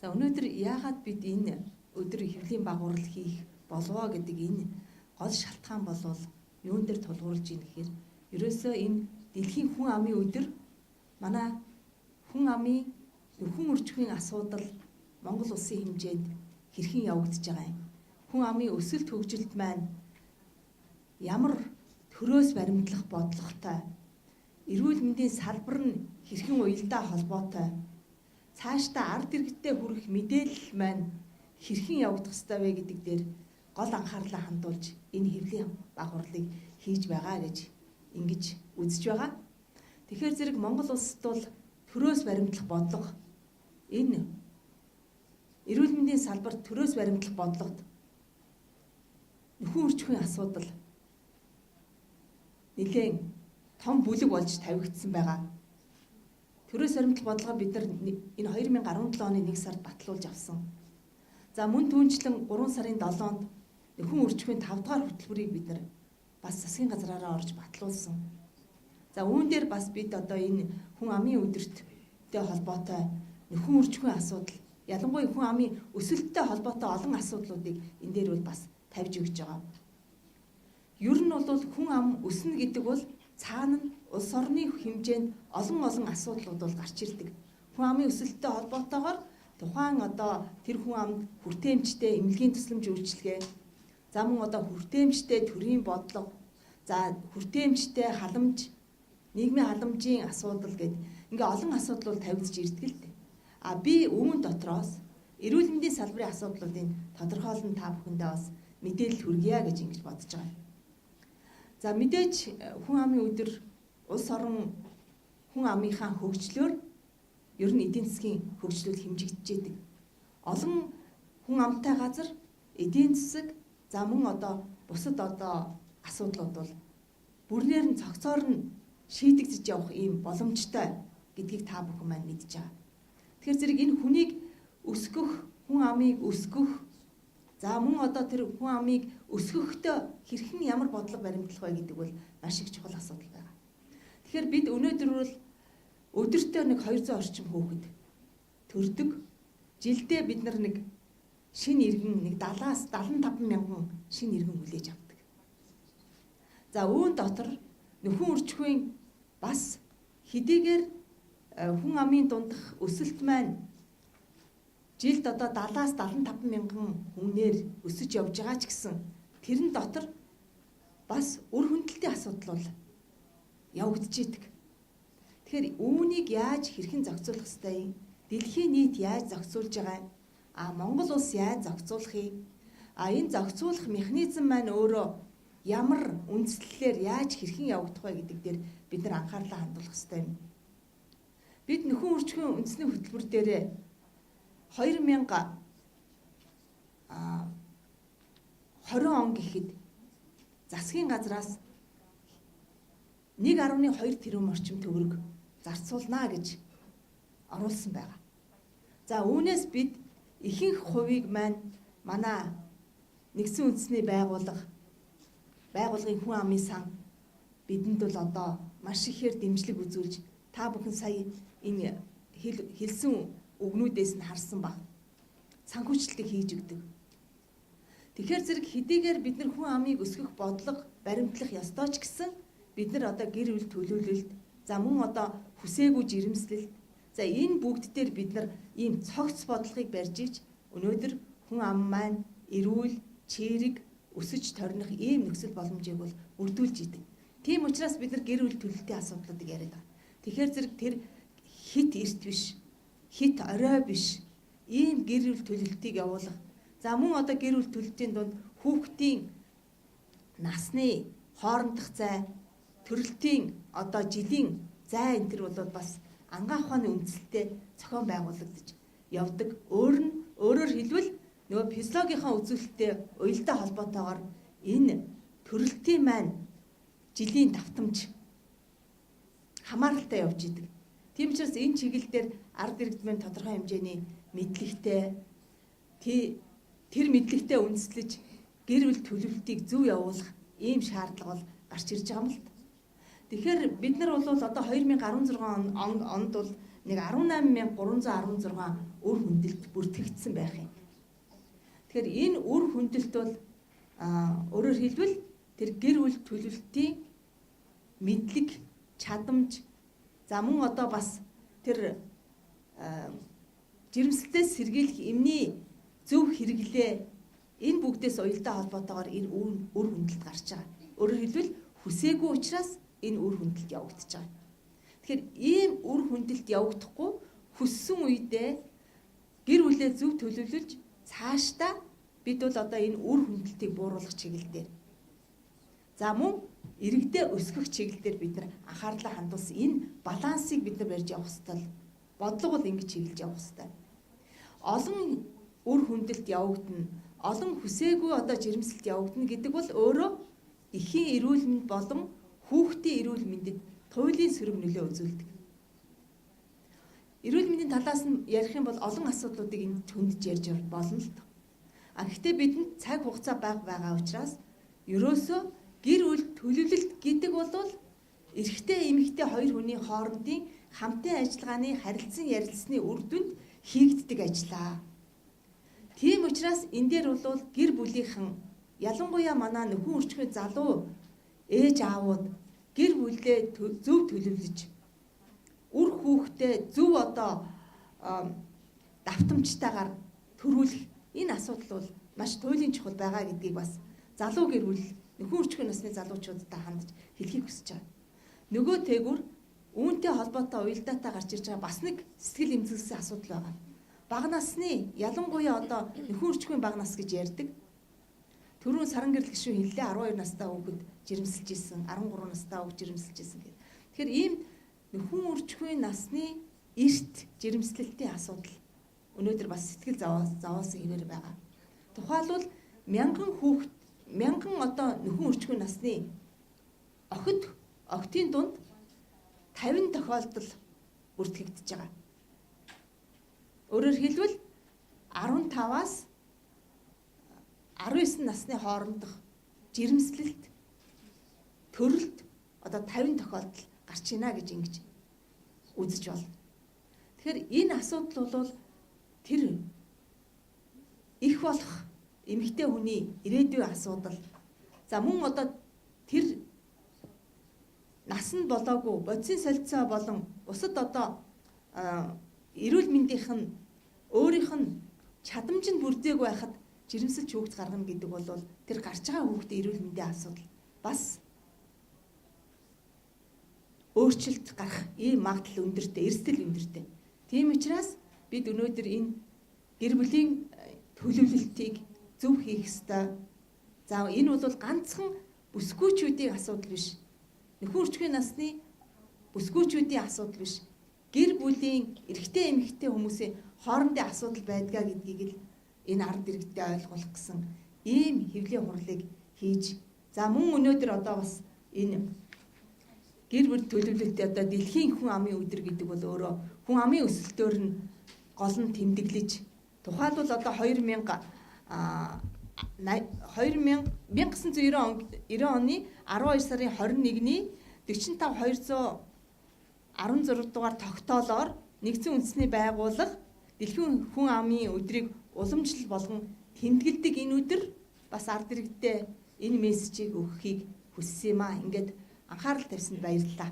За өнөөдөр яагаад бид энэ өдөр хэвлийн багварал хийх болов гэдэг энэ гол шалтгаан болвол юун дээр тулгуурлаж ийн гэхээр ерөөсөө энэ дэлхийн хүн амын өдөр манай хүн амын хүн үржихийн асуудал Монгол улсын хэмжээнд хэрхэн явагдаж байгаа юм. Хүн амын өсөлт хөгжилт маань ямар төрөөс баримтлах бодлоготой, эрүүл мэндийн салбар нь хэрхэн уялдаа холбоотой, цаашдаа ард иргэдтэй хүрэх мэдээлэл маань хэрхэн явагдах ёстой вэ гэдэг дээр гол анхаарлаа хандуулж энэ хэвлийн багварлыг хийж байгаа гэж ингэж үзэж байгаа. Тэгэхээр зэрэг Монгол улсад бол төрөөс баримтлах бодлого энэ эрүүл мэндийн салбарт төрөөс баримтлах бодлогод нөхөн үржихийн асуудал нэлээд том бүлэг болж тавигдсан байгаа. Төрөөс баримтлах бодлогоо бид нар энэ 2017 оны 1 сард батлуулж авсан. За мөн түүнчлэн 3 сарын 7-нд нөхөн үржихийн 5 дахь хөтөлбөрийг бид нар бас засгийн газраараа орж батлуулсан. За үүн дээр бас бид одоо энэ хүн амын өдөрттэй холбоотой нөхөн үржихийн асуудал, ялангуяа хүн амын өсөлттэй холбоотой олон асуудлуудыг энэ дээр бол бас тавьж өгч байгаа. Ер нь бол хүн ам өснө гэдэг бол цаана нь улс орны хэмжээнд олон асуудлууд бол гарч ирдэг. Хүн амын өсөлттэй холбоотойгоор тухайн одоо тэр хүн амд хүртээмжтэй эмнэлгийн тусламж үйлчилгээ, за мөн одоо хүртээмжтэй төрийн бодлого, за хүртээмжтэй халамж, нийгмийн халамжийн асуудал гэдэг ингээ олон асуудал тавигдж ирдэг л дээ. А би үүн дотроос эрүүл мэндийн салбарын асуудлуудыг тодорхойлон та бүхэндээ бас мэдээлэл хүргье гэж ингэж бодож байгаа. За мэдээж хүн амын өдөр улс орон хүн амынхаа хөгжлөөр ер нь эдийн засгийн хөгжлүүд хэмжигдэж байдаг. Олон хүн амтай газар эдийн засаг, за мөн одоо бусад одоо асуудлууд бол бүрнээр нь цогцоор нь шийдэгдэж явах ийм боломжтой гэдгийг та бүхэн маань мэдж байгаа. Тэгэхээр зэрэг энэ хүнийг өсгөх, хүн амыг өсгөх, за мөн одоо тэр хүн амыг өсгөхдөө хэрхэн ямар бодлого баримтлах вэ гэдэг бол маш их чухал асуудал байна. Тэгэхээр бид өнөөдөр бол өдөртөө нэг 200 орчим хүүхэд төрдөг. Жилдээ бид нар нэг шинэ иргэн нэг 70-аас 75 мянган шинэ иргэн хүлээж авдаг. За үүн дотор нөхөн үржихийн бас хэдийгээр хүн амын дундах өсөлт маань жилд одоо 70-аас 75 мянган хүнээр өсөж явж байгаа ч гэсэн тэрэн дотор бас үр хөндөлтийн асуудал бол явагдаж идэг. Тэгэхээр үүнийг яаж хэрхэн зохицуулах ёстой юм? Дэлхийн нийт яаж зохицуулж байгаа юм? Монгол улс яаж зохицуулах юм? Энэ зохицуулах механизм маань өөрөө ямар үндслэлээр яаж хэрхэн явагдах вэ гэдэг дээр бид нар анхаарлаа хандуулах ёстой юм. Бид нөхөн үржихийн үндэсний хөтөлбөр дээр 2020 он гэхэд засгийн газраас 1.2 тэрбум орчим төгрөг зарцуулнаа гэж оруулсан байгаа. За үүнээс бид ихэнх хувийг маань манай нэгдсэн үндэсний байгууллагын хүн амын сан бидэнд бол одоо маш ихээр дэмжлэг үзүүлж та бүхэн сая энэ хэлсэн үгнүүдээс нь харсан баг. Санхүүжилтийг хийж өгдөг. Тэгэхээр зэрэг хэдийгээр бид нар хүн амыг өсгөх бодлого баримтлах ёстой ч гэсэн бид нар одоо гэр бүл төлөвлөлт, за мөн одоо хүсээгүй жирэмслэлт, за энэ бүгд дээр бид нар ийм цогц бодлогыг барьж иж өнөөдөр хүн ам маань эрүүл, чирэг, өсөж торних ийм нөхцөл боломжийг бол бүрдүүлж идэг. Тийм учраас бид нар гэр бүл төлөлтийн асуудлуудыг яриад байгаа. Тэгэхээр зэрэг тэр хит эрт биш, хит орой биш ийм гэр бүл төлөлтийг явуулах. За мөн одоо гэр бүл төлөлтийн дунд хүүхдийн насны хоорондох зай, төрөлтийн одоо жилийн зай энэ төр бол бас ангаа ухааны үндсэлтэй зохион байгуулагдаж явдаг. Өөрөөр хэлбэл нөгөө физиологийнхаа үзүүлэлттэй уялдаа холбоотойгоор энэ төрөлтийн маань жилийн давтамж хамааралтай явж идэг. Тийм учраас энэ чиглэл дээр ард иргэдмийн тодорхой хэмжээний мэдлэгтэй тэр мэдлэгтэй үндэслэж гэр бүл төлөвлөлтийг зөв явуулах ийм шаардлага бол гарч ирж байгаа юм л та. Тэгэхээр бид нар бол одоо 2016 онд бол нэг 18316 үр хүндэлт бүртгэгдсэн байх юм. Тэгэхээр энэ үр хүндэлт бол өөрөөр хэлбэл тэр гэр бүл төлөвлөлтийн мэдлэг, чадамж, за мөн одоо бас тэр жирэмслэлээс сэргийлэх эмний зөв хэрэглээ, энэ бүгдээс уялдаа холбоотойгоор энэ үр хүндэлт гарч байгаа. Өөрөөр хэлбэл хүсээгүй учраас энэ үр хүндэлт явагдаж байгаа. Тэгэхээр ийм үр хүндэлт явагдахгүй хүссэн үедээ гэр бүлээ зөв төлөвлөж цаашдаа бид бол одоо энэ үр хүндэлтийг бууруулах чиглэл дээр. За мөн иргэдээ өсгөх чиглэл дээр бид нар анхаарлаа хандуулсан энэ балансыг бид нар барьж явах хэрэгтэй. Бодлого бол ингэж чиглэж явах хэрэгтэй. Олон үр хүндэлт явагдана, олон хүсээгүй одоо жирэмслэлт явагдана гэдэг бол өөрөө эхийн эрүүл мэнд болон хүүхдийн эрүүл мэндэд туйлын сөрөг нөлөө үзүүлдэг. Эрүүл мэндийн талаас нь ярих юм бол олон асуудлуудыг энд хөндөж ярьж болно л доо. Гэхдээ бидэнд цаг хугацаа байгаа учраас ерөөсөө гэр бүл төлөвлөлт гэдэг бол эрэгтэй эмэгтэй хоёр хүний хоорондын хамтын ажиллагааны харилцан ярилцсны үр дүнд хийгддэг ажиллаа. Тийм учраас энэ дээр бол гэр бүлийнхэн ялангуяа манай нөхөн үрчмийн залуу ээж аавууд гэр бүлээ зөв төлөвлөж үр хүүхдээ зөв одоо давтамжтайгаар төрүүлэх энэ асуудал бол маш туйлын чухал байгаа гэдгийг бас залуу гэр бүл нөхөн үрчмийн насны залуучуудтай хандж хэлхийг хүсэж байгаа. Нөгөө тэгүр үүнтэй холбоотой уялдаатай гарч ирж байгаа бас нэг сэтгэл эмзэглэсэн асуудал байгаа. Бага насны ялангуяа одоо нөхөн үрчмийн бага нас гэж ярьдаг. Түрүүн саран гэрэл гишүүн хэллээ 12 настай хүүхэд жирэмсэлж исэн, 13 настай хүүхэд жирэмсэлж исэн гэдэг. Тэгэхээр ийм нөхөн үрчмийн насны эрт жирэмслэлтийн асуудал өнөөдөр бас сэтгэл зовоосон хэвээр байгаа. Тухайлбал мянган одоо нөхөн үрчмийн насны охидын дунд 50 тохиолдол бүртгэгдэж байгаа. Өөрөөр хэлбэл 15-аас 19 насны хоорондох жирэмслэлт төрөлт одоо 50 тохиолдол гарч ийнэ гэж ингэж үзэж байна. Тэгэхээр энэ асуудал бол тэр их болох эмэгтэй хүний ирээдүйн асуудал. За мөн одоо тэр нас нь болоогүй бодисын солилцоо болон бусад одоо эрүүл мэндийнх нь өөрийнх нь чадамж нь бүрдээгүй байхад жирэмсэлж хүүхд гаргана гэдэг бол тэр гарч байгаа хүүхдийн эрүүл мэндийн асуудал бас өөрчлөлт гарах ийм магадлал өндөртэй, эрсдэл өндөртэй. Тийм учраас бид өнөөдөр энэ гэр бүлийн төлөвлөлтийг зөв хийх ёстой. За энэ бол ганцхан бүсгүйчүүдийн асуудал биш. Нөхөн үрчмийн насны бүсгүйчүүдийн асуудал биш. Гэр бүлийн эрэгтэй эмэгтэй хүмүүсийн хоорондын асуудал байдгаа гэдгийг л энэ ард иргэдэд ойлгуулах гэсэн ийм хэвлэлийн хурлыг хийж, за мөн өнөөдөр одоо бас энэ гэр бүл төлөвлөлт одоо дэлхийн хүн амын өдөр гэдэг бол өөрөө хүн амын өсөлтөөр нь гол нь тэмдэглэж, тухайлбал одоо 1990 оны 12 сарын 21-ний 45216 дугаар тогтоолоор нэгдсэн үндэсний байгууллага дэлхийн хүн амын өдрийг уламжлал болгон тэмдэглэдэг энэ өдөр бас ард иргэдэд энэ мессежийг өгөхийг хүссэн юм аа. Ингээд анхаарал тавьсанд баярлалаа.